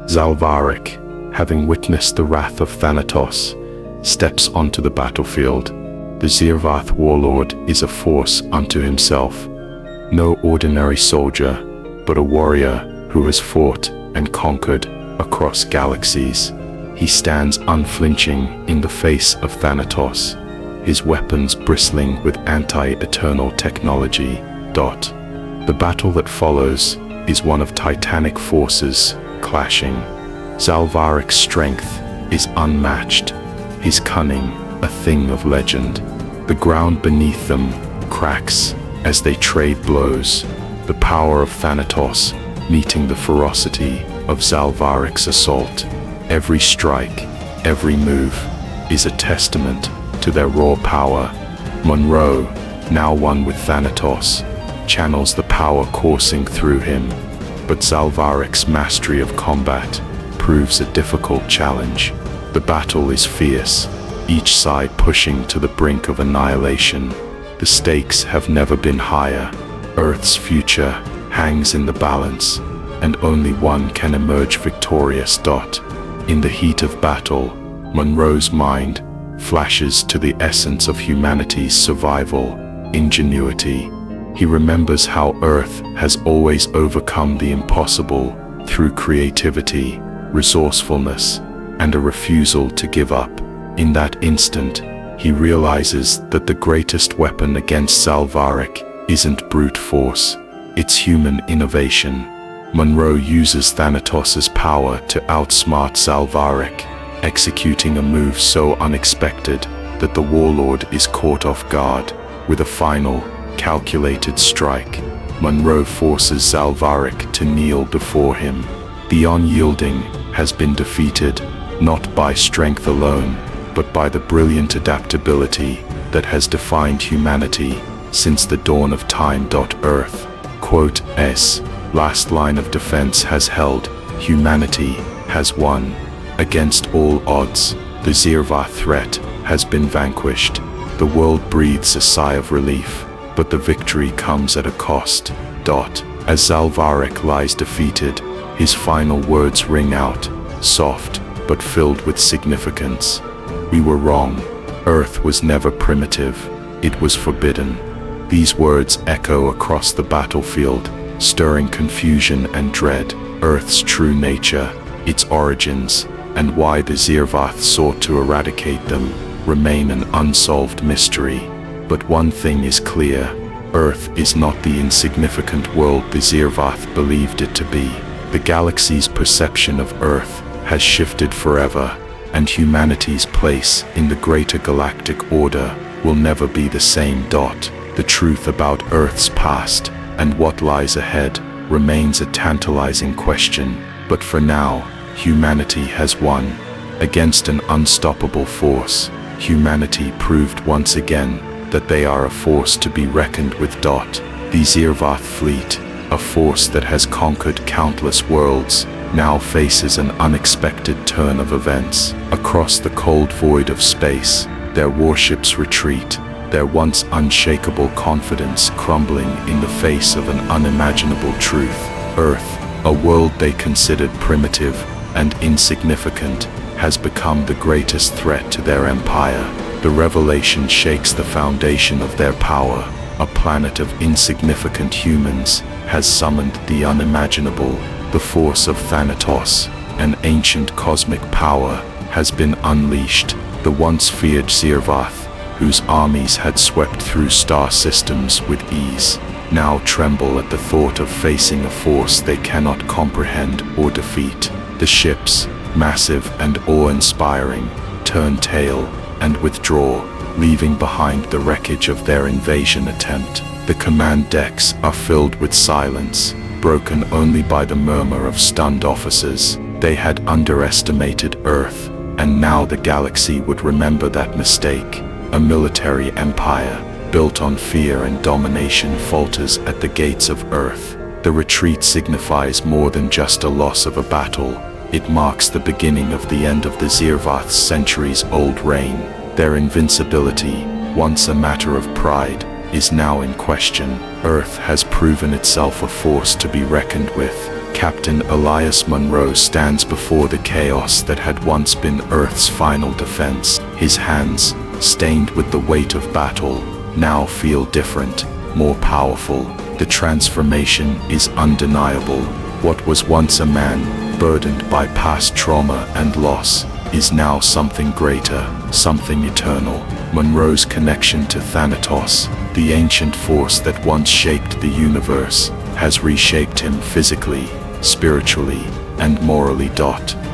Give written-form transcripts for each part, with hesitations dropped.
Zalvarik, having witnessed the wrath of Thanatos, steps onto the battlefield. The Zirvath warlord is a force unto himself, no ordinary soldier, but a warrior who has fought and conquered across galaxies. He stands unflinching in the face of Thanatos, his weapons bristling with anti-eternal technology. The battle that follows is one of titanic forces clashing. Zalvarik's strength is unmatched, his cunning a thing of legend. The ground beneath them cracks as they trade blows, the power of Thanatos meeting the ferocity of Zalvarik's assault. Every strike, every move is a testament to their raw power. Monroe, now one with Thanatos, channels the power coursing through him, but Zalvarik's mastery of combat proves a difficult challenge. The battle is fierce, each side pushing to the brink of annihilation. The stakes have never been higher. Earth's future hangs in the balance, and only one can emerge victorious. In the heat of battle, Monroe's mind flashes to the essence of humanity's survival, ingenuity. He remembers how Earth has always overcome the impossible through creativity, resourcefulness, and a refusal to give up. In that instant, he realizes that the greatest weapon against Zalvarik isn't brute force, it's human innovation. Monroe uses Thanatos's power to outsmart Zalvarik, executing a move so unexpected that the warlord is caught off guard. With a final, calculated strike, Monroe forces Zalvarik to kneel before him. The unyielding has been defeated, not by strength alone, but by the brilliant adaptability that has defined humanity since the dawn of time. Earth, S. last line of defense has held, humanity has won. Against all odds, the Zirvath threat has been vanquished. The world breathes a sigh of relief, but the victory comes at a cost. As Zalvarik lies defeated, his final words ring out, soft but filled with significance. We were wrong. Earth was never primitive. It was forbidden. These words echo across the battlefield, stirring confusion and dread. Earth's true nature, its origins, and why the Zirvath sought to eradicate them remain an unsolved mystery. But one thing is clear: Earth is not the insignificant world the Zirvath believed it to be. The galaxy's perception of Earth has shifted forever, and humanity's place in the greater galactic order will never be the same. The truth about Earth's past and what lies ahead remains a tantalizing question, but for now, humanity has won. Against an unstoppable force, humanity proved once again that they are a force to be reckoned with. The Zirvath fleet, a force that has conquered countless worlds, now faces an unexpected turn of events. Across the cold void of space, their warships retreat, their once unshakable confidence crumbling in the face of an unimaginable truth. Earth, a world they considered primitive and insignificant, has become the greatest threat to their empire. The revelation shakes the foundation of their power. A planet of insignificant humans has summoned the unimaginable. The force of Thanatos, an ancient cosmic power, has been unleashed. The once feared Zirvath, whose armies had swept through star systems with ease, now tremble at the thought of facing a force they cannot comprehend or defeat. The ships, massive and awe-inspiring, turn tail and withdraw, leaving behind the wreckage of their invasion attempt. The command decks are filled with silence, broken only by the murmur of stunned officers. They had underestimated Earth, and now the galaxy would remember that mistake. A military empire, built on fear and domination, falters at the gates of Earth. The retreat signifies more than just a loss of a battle. It marks the beginning of the end of the Zirvath's centuries-old reign. Their invincibility, once a matter of pride, is now in question. Earth has proven itself a force to be reckoned with, Captain Elias Munro stands before the chaos that had once been Earth's final defense. His hands, stained with the weight of battle, now feel different, more powerful. The transformation is undeniable. What was once a man, burdened by past trauma and loss, is now something greater, something eternal. Munro's connection to Thanatos, the ancient force that once shaped the universe, has reshaped him physically, spiritually, and morally.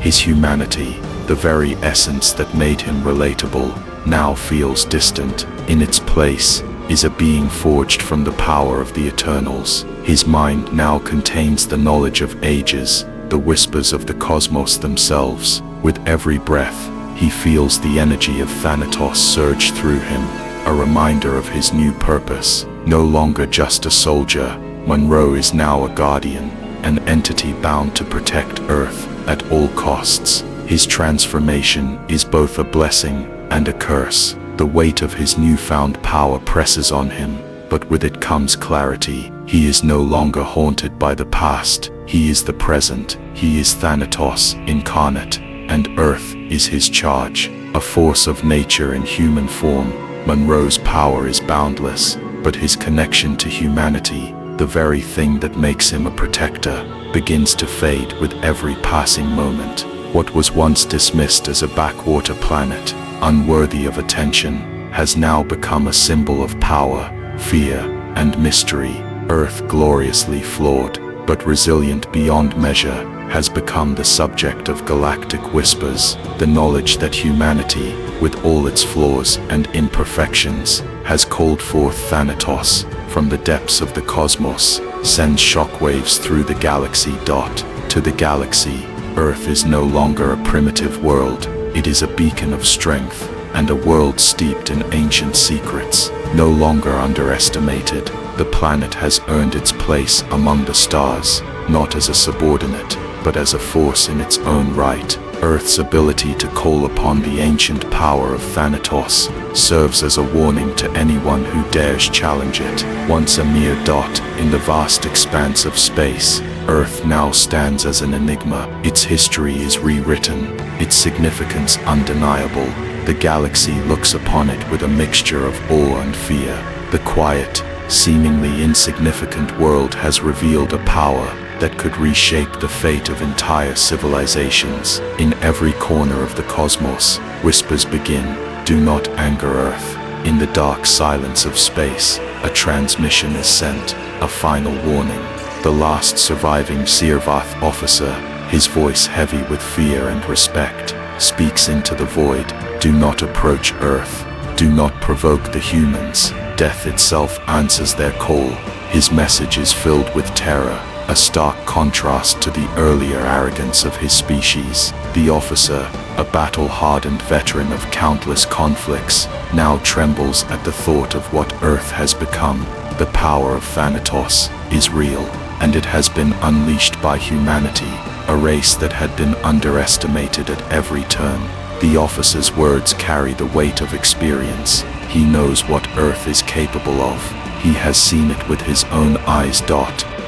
His humanity, the very essence that made him relatable, now feels distant. In its place is a being forged from the power of the Eternals. His mind now contains the knowledge of ages, the whispers of the cosmos themselves. With every breath, he feels the energy of Thanatos surge through him, a reminder of his new purpose. No longer just a soldier, Munro is now a guardian, an entity bound to protect Earth at all costs. His transformation is both a blessing and a curse. The weight of his newfound power presses on him, but with it comes clarity. He is no longer haunted by the past. He is the present. He is Thanatos incarnate, and Earth is his charge, a force of nature in human form. Munro's power is boundless, but his connection to humanity, the very thing that makes him a protector, begins to fade with every passing moment. What was once dismissed as a backwater planet, unworthy of attention, has now become a symbol of power, fear, and mystery. Earth, gloriously flawed, but resilient beyond measure, has become the subject of galactic whispers. The knowledge that humanity, with all its flaws and imperfections, has called forth Thanatos from the depths of the cosmos, sends shockwaves through the galaxy. To the galaxy, Earth is no longer a primitive world. It is a beacon of strength, and a world steeped in ancient secrets. No longer underestimated, the planet has earned its place among the stars, not as a subordinate, but as a force in its own right. Earth's ability to call upon the ancient power of Thanatos serves as a warning to anyone who dares challenge it. Once a mere dot in the vast expanse of space, Earth now stands as an enigma. Its history is rewritten, its significance undeniable. The galaxy looks upon it with a mixture of awe and fear. The quiet, seemingly insignificant world has revealed a power that could reshape the fate of entire civilizations. In every corner of the cosmos, whispers begin, "Do not anger Earth." In the dark silence of space, a transmission is sent, a final warning. The last surviving Sirvath officer, his voice heavy with fear and respect, speaks into the void. "Do not approach Earth. Do not provoke the humans." Death itself answers their call. His message is filled with terror, a stark contrast to the earlier arrogance of his species. The officer, a battle-hardened veteran of countless conflicts, now trembles at the thought of what Earth has become. The power of Thanatos is real, and it has been unleashed by humanity, a race that had been underestimated at every turn. The officer's words carry the weight of experience. He knows what Earth is capable of. He has seen it with his own eyes.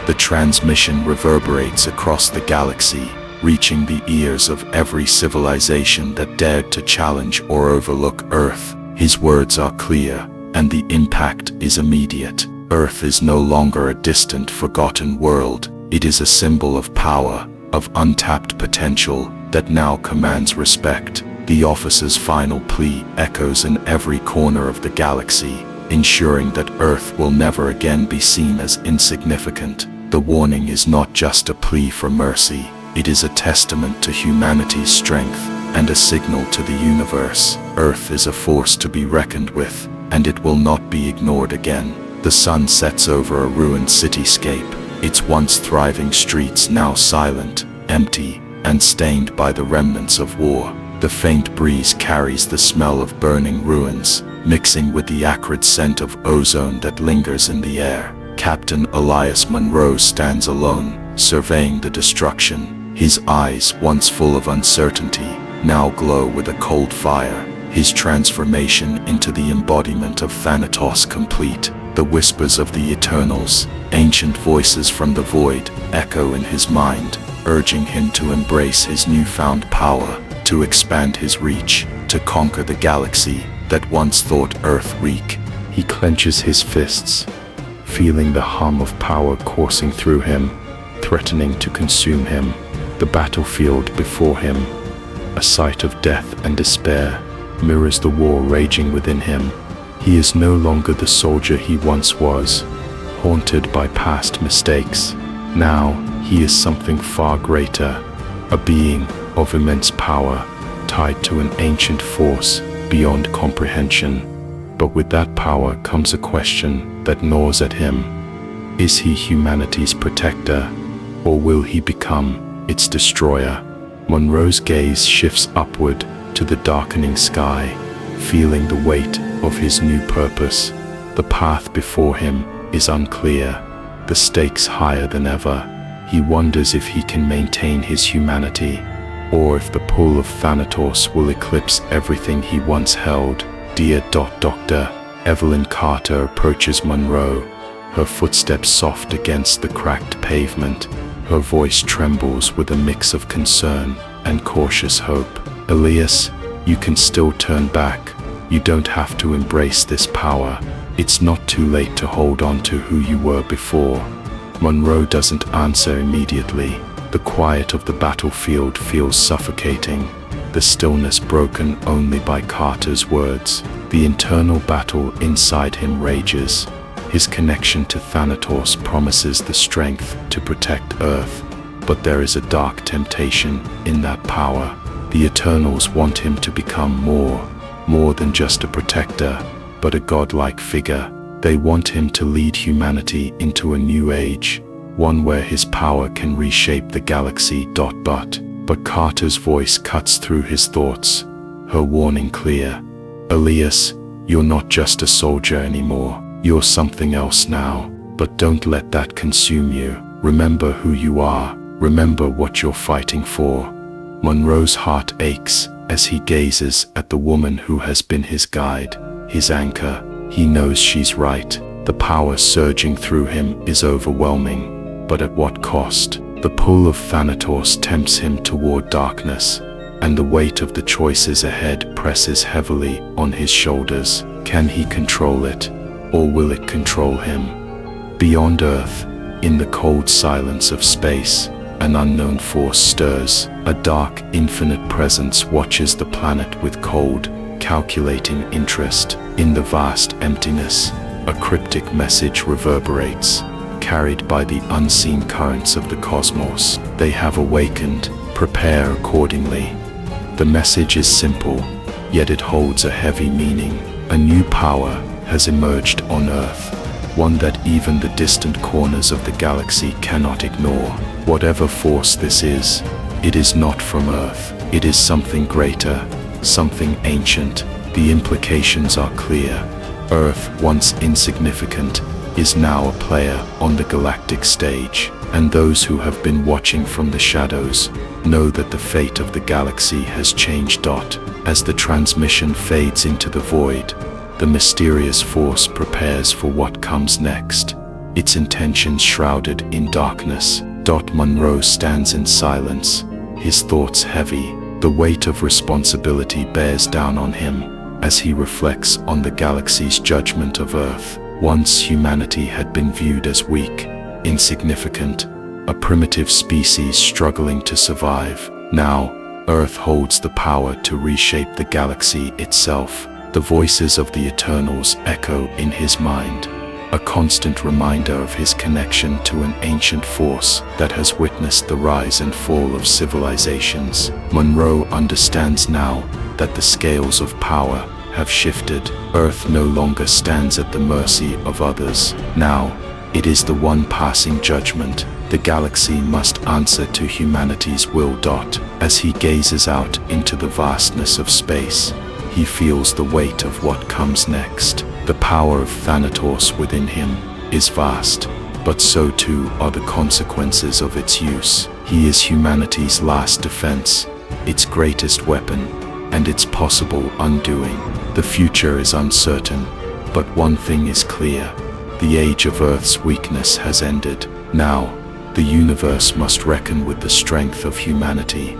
The transmission reverberates across the galaxy, reaching the ears of every civilization that dared to challenge or overlook Earth. His words are clear, and the impact is immediate. Earth is no longer a distant, forgotten world. It is a symbol of power, of untapped potential, that now commands respect. The officer's final plea echoes in every corner of the galaxy, ensuring that Earth will never again be seen as insignificant. The warning is not just a plea for mercy, it is a testament to humanity's strength and a signal to the universe. Earth is a force to be reckoned with, and it will not be ignored again. The sun sets over a ruined cityscape, its once thriving streets now silent, empty, and stained by the remnants of war. The faint breeze carries the smell of burning ruins, mixing with the acrid scent of ozone that lingers in the air. Captain Elias Munro stands alone, surveying the destruction. His eyes, once full of uncertainty, now glow with a cold fire. His transformation into the embodiment of Thanatos complete. The whispers of the Eternals, ancient voices from the void, echo in his mind, urging him to embrace his newfound power, to expand his reach, to conquer the galaxy that once thought Earth weak. He clenches his fists, feeling the hum of power coursing through him, threatening to consume him. The battlefield before him, a sight of death and despair, mirrors the war raging within him. He is no longer the soldier he once was, haunted by past mistakes. Now he is something far greater, a being of immense power, tied to an ancient force beyond comprehension. But with that power comes a question that gnaws at him. Is he humanity's protector, or will he become its destroyer? Monroe's gaze shifts upward to the darkening sky, feeling the weight of his new purpose. The path before him is unclear, the stakes higher than ever. He wonders if he can maintain his humanity, or if the pull of Thanatos will eclipse everything he once held. Dear Dr. Evelyn Carter approaches Monroe, her footsteps soft against the cracked pavement. Her voice trembles with a mix of concern and cautious hope. Elias, you can still turn back. You don't have to embrace this power. It's not too late to hold on to who you were before. Monroe doesn't answer immediately. The quiet of the battlefield feels suffocating, the stillness broken only by Carter's words. The internal battle inside him rages. His connection to Thanatos promises the strength to protect Earth, but there is a dark temptation in that power. The Eternals want him to become more than just a protector, but a godlike figure. They want him to lead humanity into a new age, one where his power can reshape the galaxy. But Carter's voice cuts through his thoughts, her warning clear. Elias, you're not just a soldier anymore. You're something else now, but don't let that consume you. Remember who you are. Remember what you're fighting for. Monroe's heart aches as he gazes at the woman who has been his guide, his anchor. He knows she's right. The power surging through him is overwhelming, but at what cost? The pull of Thanatos tempts him toward darkness, and the weight of the choices ahead presses heavily on his shoulders. Can he control it, or will it control him? Beyond Earth, in the cold silence of space, an unknown force stirs. A dark, infinite presence watches the planet with cold, calculating interest. In the vast emptiness, a cryptic message reverberates, carried by the unseen currents of the cosmos. They have awakened. Prepare accordingly. The message is simple, yet it holds a heavy meaning. A new power has emerged on Earth, one that even the distant corners of the galaxy cannot ignore. Whatever force this is, it is not from Earth. It is something greater, something ancient. The implications are clear. Earth, once insignificant, is now a player on the galactic stage, and those who have been watching from the shadows know that the fate of the galaxy has changed. As the transmission fades into the void, the mysterious force prepares for what comes next, its intentions shrouded in darkness. Monroe stands in silence, his thoughts heavy. The weight of responsibility bears down on him as he reflects on the galaxy's judgment of Earth. Once humanity had been viewed as weak, insignificant, a primitive species struggling to survive. Now, Earth holds the power to reshape the galaxy itself. The voices of the Eternals echo in his mind, a constant reminder of his connection to an ancient force that has witnessed the rise and fall of civilizations. Monroe understands now that the scales of power have shifted. Earth no longer stands at the mercy of others. Now, it is the one passing judgment. The galaxy must answer to humanity's will. As he gazes out into the vastness of space, he feels the weight of what comes next. The power of Thanatos within him is vast, but so too are the consequences of its use. He is humanity's last defense, its greatest weapon, and its possible undoing. The future is uncertain, but one thing is clear. The age of Earth's weakness has ended. Now, the universe must reckon with the strength of humanity.